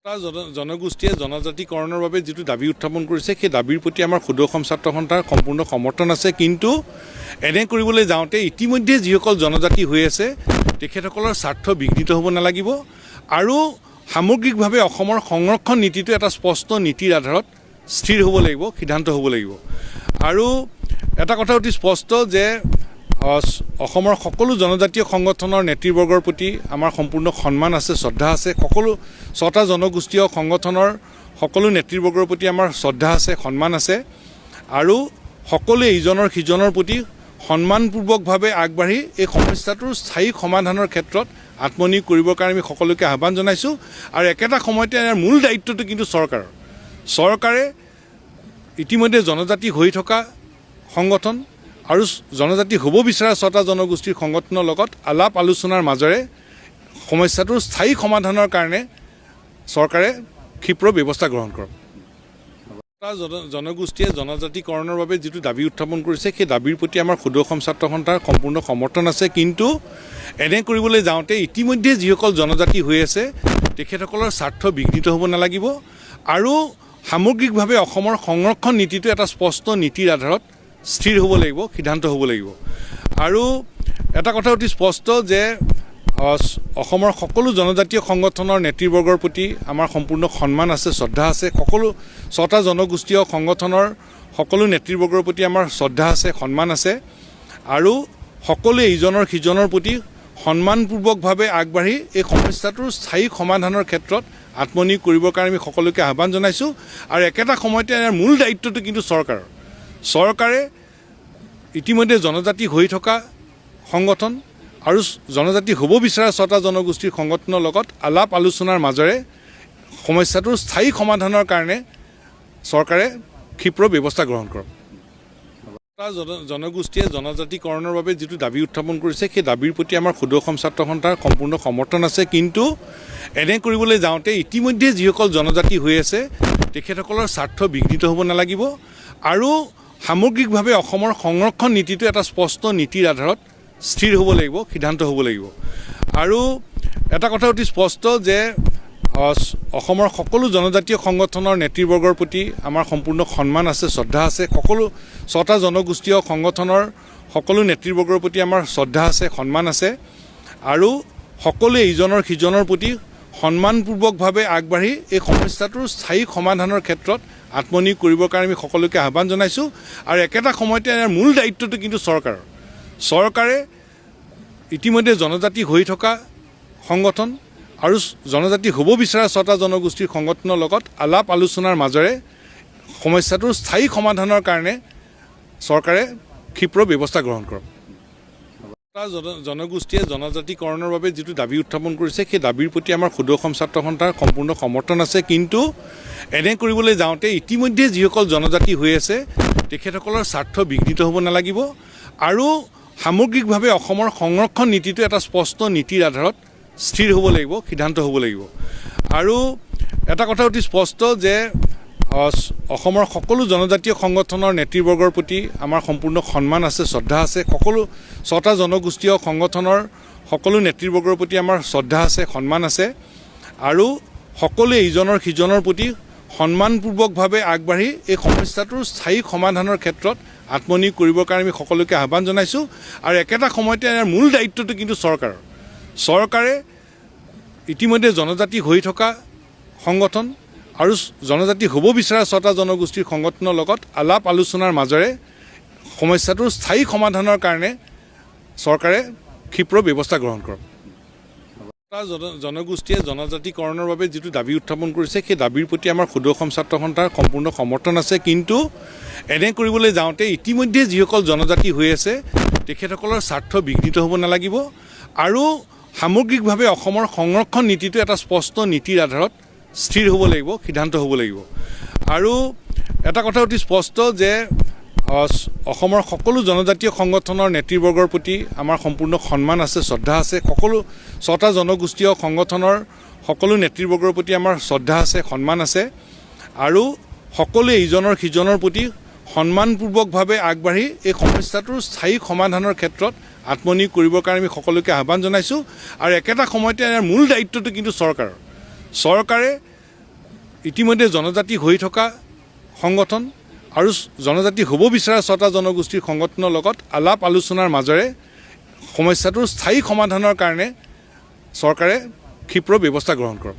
জনগোষ্ঠীয়ে জনজাতিকৰণৰ বাবে যিটো দাবী উত্থাপন কৰিছে সেই দাবীৰ প্ৰতি আমাৰ ক্ষুদ্ৰ অসম ছাত্ৰ সন্থাৰ সম্পূৰ্ণ সমৰ্থন আছে। কিন্তু এনে কৰিবলৈ যাওঁতে ইতিমধ্যে যিসকল জনজাতি হৈ আছে তেখেতসকলৰ স্বাৰ্থ বিঘ্নিত হ'ব নালাগিব আৰু সামগ্ৰিকভাৱে অসমৰ সংৰক্ষণ নীতিটো এটা স্পষ্ট নীতিৰ আধাৰত স্থিৰ হ'ব লাগিব, সিদ্ধান্ত হ'ব লাগিব। আৰু এটা কথা অতি স্পষ্ট যে অসমৰ সকলো জনজাতীয় সংগঠনৰ নেতৃবৰ্গৰ প্ৰতি আমাৰ সম্পূৰ্ণ সন্মান আছে, শ্ৰদ্ধা আছে। সকলো 6টা জনগোষ্ঠীয় সংগঠনৰ সকলো নেতৃবৰ্গৰ প্ৰতি আমাৰ শ্ৰদ্ধা আছে, সন্মান আছে আৰু সকলোৱে ইজনৰ সিজনৰ প্ৰতি সন্মানপূৰ্বকভাৱে আগবাঢ়ি এই সমস্যাটোৰ স্থায়ী সমাধানৰ ক্ষেত্ৰত আত্মনিয়োগ কৰিবৰ কাৰণে আমি সকলোকে আহ্বান জনাইছোঁ। আৰু একেটা সময়তে ইয়াৰ মূল দায়িত্বটো কিন্তু চৰকাৰে ইতিমধ্যে জনজাতি হৈ থকা সংগঠন আৰু জনজাতি হ'ব বিচৰা 6টা জনগোষ্ঠীৰ সংগঠনৰ লগত আলাপ আলোচনাৰ মাজেৰে সমস্যাটোৰ স্থায়ী সমাধানৰ কাৰণে চৰকাৰে ক্ষীপ্ৰ ব্যৱস্থা গ্ৰহণ কৰক। জনগোষ্ঠীয়ে জনজাতিকৰণৰ বাবে যিটো দাবী উত্থাপন কৰিছে সেই দাবীৰ প্ৰতি আমাৰ ক্ষুদ্ৰ অসম ছাত্ৰ সন্থাৰ সম্পূৰ্ণ সমৰ্থন আছে। কিন্তু এনে কৰিবলৈ যাওঁতে ইতিমধ্যে যিসকল জনজাতি হৈ আছে তেখেতসকলৰ স্বাৰ্থ বিঘ্নিত হ'ব নালাগিব আৰু সামগ্ৰিকভাৱে অসমৰ সংৰক্ষণ নীতিটো এটা স্পষ্ট নীতিৰ আধাৰত স্থিৰ হ'ব লাগিব, সিদ্ধান্ত হ'ব লাগিব। আৰু এটা কথা অতি স্পষ্ট যে অসমৰ সকলো জনজাতীয় সংগঠনৰ নেতৃবৰ্গৰ প্ৰতি আমাৰ সম্পূৰ্ণ সন্মান আছে, শ্ৰদ্ধা আছে। সকলো 6টা জনগোষ্ঠীয় সংগঠনৰ সকলো নেতৃবৰ্গৰ প্ৰতি আমাৰ শ্ৰদ্ধা আছে, সন্মান আছে আৰু সকলোৱে ইজনৰ সিজনৰ প্ৰতি সন্মানপূৰ্বকভাৱে আগবাঢ়ি এই সমস্যাটোৰ স্থায়ী সমাধানৰ ক্ষেত্ৰত আত্মনিয়োগ কৰিবৰ কাৰণে আমি সকলোকে আহ্বান জনাইছোঁ। আৰু একেটা সময়তে ইয়াৰ মূল দায়িত্বটো কিন্তু চৰকাৰে ইতিমধ্যে জনজাতি হৈ থকা সংগঠন আৰু জনজাতি হ'ব বিচৰা 6টা জনগোষ্ঠীৰ সংগঠনৰ লগত আলাপ আলোচনাৰ মাজেৰে সমস্যাটোৰ স্থায়ী সমাধানৰ কাৰণে চৰকাৰে ক্ষীপ্ৰ ব্যৱস্থা গ্ৰহণ কৰক। জনগোষ্ঠীয়ে জনজাতিকৰণৰ বাবে যিটো দাবী উত্থাপন কৰিছে সেই দাবীৰ প্ৰতি আমাৰ ক্ষুদ্ৰ অসম ছাত্ৰ সন্থাৰ সম্পূৰ্ণ সমৰ্থন আছে। কিন্তু এনে কৰিবলৈ যাওঁতে ইতিমধ্যে যিসকল জনজাতি হৈ আছে তেখেতসকলৰ স্বাৰ্থ বিঘ্নিত হ'ব নালাগিব আৰু সামগ্ৰিকভাৱে অসমৰ সংৰক্ষণ নীতিটো এটা স্পষ্ট নীতিৰ আধাৰত স্থিৰ হ'ব লাগিব, সিদ্ধান্ত হ'ব লাগিব। আৰু এটা কথা অতি স্পষ্ট যে অসমৰ সকলো জনজাতীয় সংগঠনৰ নেতৃবৰ্গৰ প্ৰতি আমাৰ সম্পূৰ্ণ সন্মান আছে, শ্ৰদ্ধা আছে। সকলো 6টা জনগোষ্ঠীয় সংগঠনৰ সকলো নেতৃবৰ্গৰ প্ৰতি আমাৰ শ্ৰদ্ধা আছে, সন্মান আছে আৰু সকলোৱে ইজনৰ সিজনৰ প্ৰতি সন্মানপূৰ্বকভাৱে আগবাঢ়ি এই সমস্যাটোৰ স্থায়ী সমাধানৰ ক্ষেত্ৰত আত্মনিয়োগ কৰিবৰ কাৰণে আমি সকলোকে আহ্বান জনাইছোঁ। আৰু একেটা সময়তে ইয়াৰ মূল দায়িত্বটো কিন্তু চৰকাৰে ইতিমধ্যে জনজাতি হৈ থকা সংগঠন আৰু জনজাতি হ'ব বিচৰা 6টা জনগোষ্ঠীৰ সংগঠনৰ লগত আলাপ আলোচনাৰ মাজেৰে সমস্যাটোৰ স্থায়ী সমাধানৰ কাৰণে চৰকাৰে ক্ষীপ্ৰ ব্যৱস্থা গ্ৰহণ কৰক। জনগোষ্ঠীয়ে জনজাতিকৰণৰ বাবে যিটো দাবী উত্থাপন কৰিছে সেই দাবীৰ প্ৰতি আমাৰ ক্ষুদ্ৰ অসম ছাত্ৰ সন্থাৰ সম্পূৰ্ণ সমৰ্থন আছে। কিন্তু এনে কৰিবলৈ যাওঁতে ইতিমধ্যে যিসকল জনজাতি হৈ আছে তেখেতসকলৰ স্বাৰ্থ বিঘ্নিত হ'ব নালাগিব আৰু সামগ্ৰিকভাৱে অসমৰ সংৰক্ষণ নীতিটো এটা স্পষ্ট নীতিৰ আধাৰত স্থিৰ হ'ব লাগিব, সিদ্ধান্ত হ'ব লাগিব। আৰু এটা কথা অতি স্পষ্ট যে অসমৰ সকলো জনজাতীয় সংগঠনৰ নেতৃবৰ্গৰ প্ৰতি আমাৰ সম্পূৰ্ণ সন্মান আছে, শ্ৰদ্ধা আছে। সকলো 6টা জনগোষ্ঠীয় সংগঠনৰ সকলো নেতৃবৰ্গৰ প্ৰতি আমাৰ শ্ৰদ্ধা আছে, সন্মান আছে আৰু সকলোৱে ইজনৰ সিজনৰ প্ৰতি সন্মানপূৰ্বকভাৱে আগবাঢ়ি এই সমস্যাটোৰ স্থায়ী সমাধানৰ ক্ষেত্ৰত আত্মনিয়োগ কৰিবৰ কাৰণে আমি সকলোকে আহ্বান জনাইছোঁ। আৰু একেটা সময়তে ইয়াৰ মূল দায়িত্বটো কিন্তু চৰকাৰে ইতিমধ্যে জনজাতি হৈ থকা সংগঠন আৰু জনজাতি হ'ব বিচৰা 6টা জনগোষ্ঠীৰ সংগঠনৰ লগত আলাপ আলোচনাৰ মাজেৰে সমস্যাটোৰ স্থায়ী সমাধানৰ কাৰণে চৰকাৰে ক্ষীপ্ৰ ব্যৱস্থা গ্ৰহণ কৰক। জনগোষ্ঠীয়ে জনজাতিকৰণৰ বাবে যিটো দাবী উত্থাপন কৰিছে সেই দাবীৰ প্ৰতি আমাৰ ক্ষুদ্ৰ অসম ছাত্ৰ সন্থাৰ সম্পূৰ্ণ সমৰ্থন আছে। কিন্তু এনে কৰিবলৈ যাওঁতে ইতিমধ্যে যিসকল জনজাতি হৈ আছে তেখেতসকলৰ স্বাৰ্থ বিঘ্নিত হ'ব নালাগিব আৰু সামগ্ৰিকভাৱে অসমৰ সংৰক্ষণ নীতিটো এটা স্পষ্ট নীতিৰ আধাৰত স্থিৰ হ'ব লাগিব, সিদ্ধান্ত হ'ব লাগিব। আৰু এটা কথা অতি স্পষ্ট যে অসমৰ সকলো জনজাতীয় সংগঠনৰ নেতৃবৰ্গৰ প্ৰতি আমাৰ সম্পূৰ্ণ সন্মান আছে, শ্ৰদ্ধা আছে। সকলো 6টা জনগোষ্ঠীয় সংগঠনৰ সকলো নেতৃবৰ্গৰ প্ৰতি আমাৰ শ্ৰদ্ধা আছে, সন্মান আছে আৰু সকলোৱে ইজনৰ সিজনৰ প্ৰতি সন্মানপূৰ্বকভাৱে আগবাঢ়ি এই সমস্যাটোৰ স্থায়ী সমাধানৰ ক্ষেত্ৰত আত্মনিয়োগ কৰিবৰ কাৰণে আমি সকলোকে আহ্বান জনাইছোঁ। আৰু একেটা সময়তে ইয়াৰ মূল দায়িত্বটো কিন্তু চৰকাৰে ইতিমধ্যে জনজাতি হৈ থকা সংগঠন আৰু জনজাতি হ'ব বিচৰা 6টা জনগোষ্ঠীৰ সংগঠনৰ লগত আলাপ আলোচনাৰ মাজেৰে সমস্যাটোৰ স্থায়ী সমাধানৰ কাৰণে চৰকাৰে ক্ষীপ্ৰ ব্যৱস্থা গ্ৰহণ কৰক।